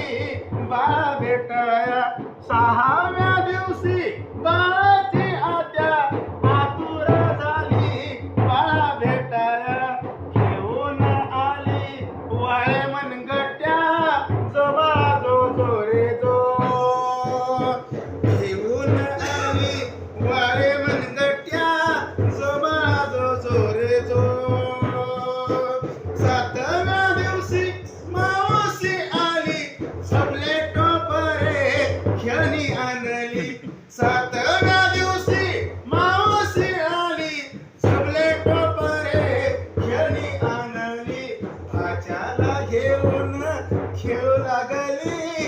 आली बाळा भेटाया. सहाव्या दिवशी बाळाची आत्या आतुर झाली बाळा भेटाया. घेऊन आली वाळे मनगट्या जो बाळा जो रे जो. घेऊन आली वाळे मनगट्या जो बाळा जो रे जो. सातव्या दिवशी मावशी आली सबले टोपरे खेळणी आणली. सातव्या दिवशी मावशी आली सबले टोपरे खेळणी आणली. भाच्याला घेऊन खेळू लागली